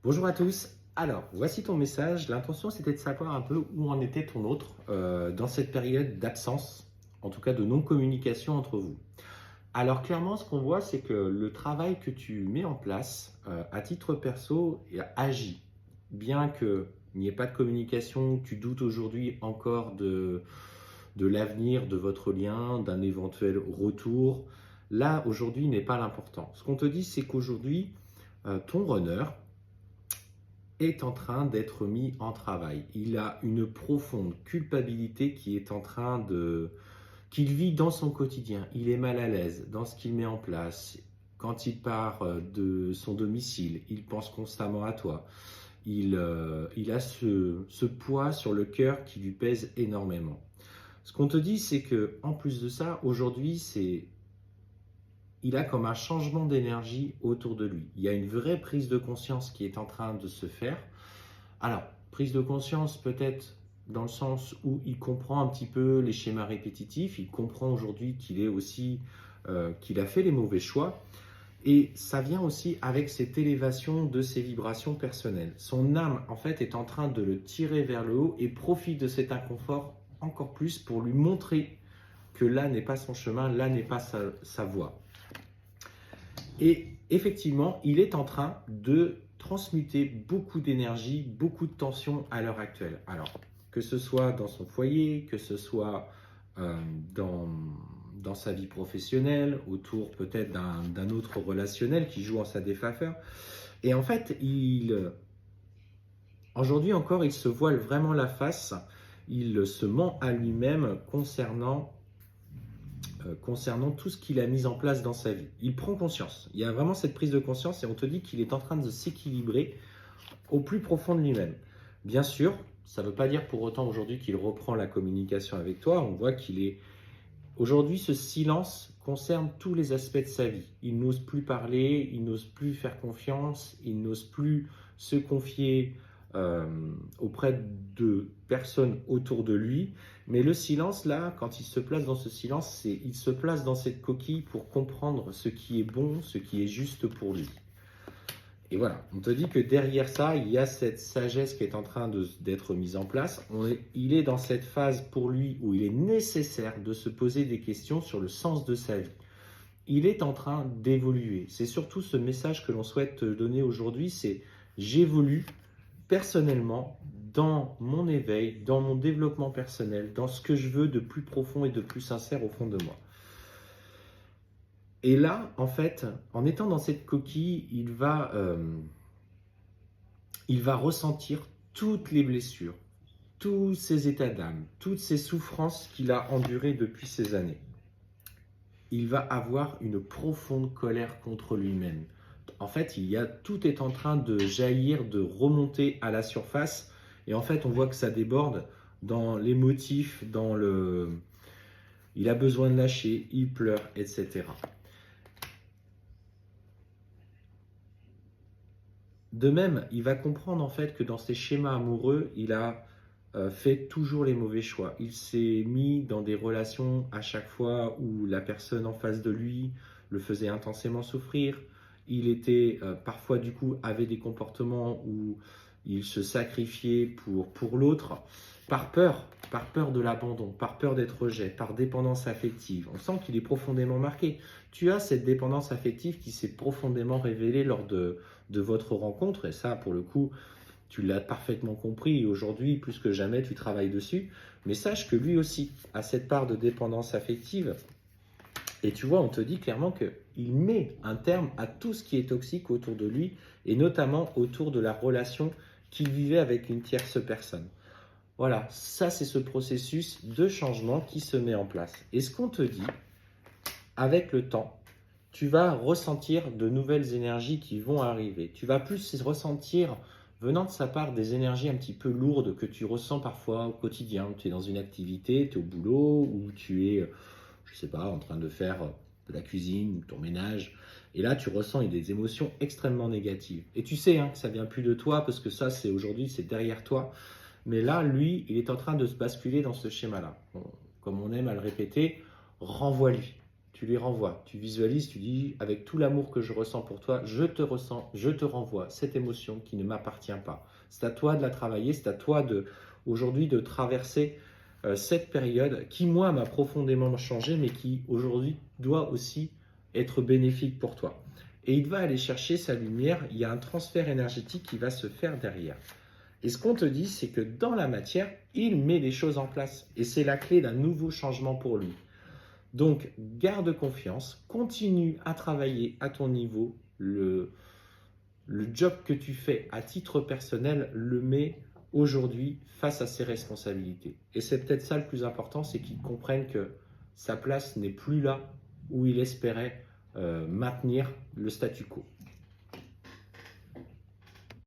Bonjour à tous. Alors, voici ton message. L'intention, c'était de savoir un peu où en était ton autre dans cette période d'absence, en tout cas de non-communication entre vous. Alors, clairement, ce qu'on voit, c'est que le travail que tu mets en place à titre perso agit. Bien qu'il n'y ait pas de communication, tu doutes aujourd'hui encore de l'avenir de votre lien, d'un éventuel retour. Là, aujourd'hui, n'est pas l'important. Ce qu'on te dit, c'est qu'aujourd'hui, ton runner, est en train d'être mis en travail. Il a une profonde culpabilité qui est en train qu'il vit dans son quotidien. Il est mal à l'aise dans ce qu'il met en place. Quand il part de son domicile, il pense constamment à toi. Il a ce poids sur le cœur qui lui pèse énormément. Ce qu'on te dit, c'est que en plus de ça, aujourd'hui, il a comme un changement d'énergie autour de lui. Il y a une vraie prise de conscience qui est en train de se faire. Alors, prise de conscience peut-être dans le sens où il comprend un petit peu les schémas répétitifs, il comprend aujourd'hui qu'il a fait les mauvais choix, et ça vient aussi avec cette élévation de ses vibrations personnelles. Son âme, en fait, est en train de le tirer vers le haut et profite de cet inconfort encore plus pour lui montrer que là n'est pas son chemin, là n'est pas sa voie. Et effectivement, il est en train de transmuter beaucoup d'énergie, beaucoup de tension à l'heure actuelle. Alors, que ce soit dans son foyer, que ce soit euh, dans, dans sa vie professionnelle, autour peut-être d'un autre relationnel qui joue en sa défaveur. Et en fait, aujourd'hui encore, il se voile vraiment la face, il se ment à lui-même concernant tout ce qu'il a mis en place dans sa vie. Il prend conscience. Il y a vraiment cette prise de conscience et on te dit qu'il est en train de s'équilibrer au plus profond de lui-même. Bien sûr, ça ne veut pas dire pour autant aujourd'hui qu'il reprend la communication avec toi. On voit qu'il est... Aujourd'hui, ce silence concerne tous les aspects de sa vie. Il n'ose plus parler, il n'ose plus faire confiance, il n'ose plus se confier euh, auprès de personnes autour de lui. Mais le silence, là, quand il se place dans ce silence, il se place dans cette coquille pour comprendre ce qui est bon, ce qui est juste pour lui. Et voilà, on te dit que derrière ça, il y a cette sagesse qui est en train d'être mise en place. Il est dans cette phase pour lui où il est nécessaire de se poser des questions sur le sens de sa vie. Il est en train d'évoluer. C'est surtout ce message que l'on souhaite te donner aujourd'hui, c'est j'évolue personnellement dans mon éveil, dans mon développement personnel, dans ce que je veux de plus profond et de plus sincère au fond de moi. Et là, en fait, en étant dans cette coquille, il va ressentir toutes les blessures, tous ces états d'âme, toutes ces souffrances qu'il a endurées depuis ces années. Il va avoir une profonde colère contre lui-même. En fait, tout est en train de jaillir, de remonter à la surface. Et en fait, on voit que ça déborde dans les motifs, il a besoin de lâcher, il pleure, etc. De même, il va comprendre en fait que dans ses schémas amoureux, il a fait toujours les mauvais choix. Il s'est mis dans des relations à chaque fois où la personne en face de lui le faisait intensément souffrir. Il était parfois du coup avait des comportements où il se sacrifiait pour l'autre par peur de l'abandon, par peur d'être rejet, par dépendance affective. On sent qu'il est profondément marqué. Tu as cette dépendance affective qui s'est profondément révélée lors de votre rencontre et ça pour le coup tu l'as parfaitement compris et aujourd'hui, plus que jamais, tu travailles dessus. Mais sache que lui aussi a cette part de dépendance affective. Et tu vois, on te dit clairement qu'il met un terme à tout ce qui est toxique autour de lui et notamment autour de la relation qu'il vivait avec une tierce personne. Voilà, ça c'est ce processus de changement qui se met en place. Et ce qu'on te dit, avec le temps, tu vas ressentir de nouvelles énergies qui vont arriver. Tu vas plus ressentir venant de sa part des énergies un petit peu lourdes que tu ressens parfois au quotidien. Tu es dans une activité, tu es au boulot ou tu es, je ne sais pas, en train de faire de la cuisine, ton ménage. Et là, tu ressens des émotions extrêmement négatives. Et tu sais que ça vient plus de toi parce que ça, c'est aujourd'hui, c'est derrière toi. Mais là, lui, il est en train de se basculer dans ce schéma-là. Comme on aime à le répéter, renvoie-lui. tu lui renvoies, tu visualises, tu dis avec tout l'amour que je ressens pour toi, je te renvoie cette émotion qui ne m'appartient pas. C'est à toi de la travailler, c'est à toi aujourd'hui de traverser cette période qui, moi, m'a profondément changé, mais qui, aujourd'hui, doit aussi être bénéfique pour toi. Et il va aller chercher sa lumière, il y a un transfert énergétique qui va se faire derrière. Et ce qu'on te dit, c'est que dans la matière, il met les choses en place. Et c'est la clé d'un nouveau changement pour lui. Donc, garde confiance, continue à travailler à ton niveau. Le job que tu fais à titre personnel le met aujourd'hui face à ses responsabilités. Et c'est peut-être ça le plus important, c'est qu'il comprenne que sa place n'est plus là où il espérait maintenir le statu quo.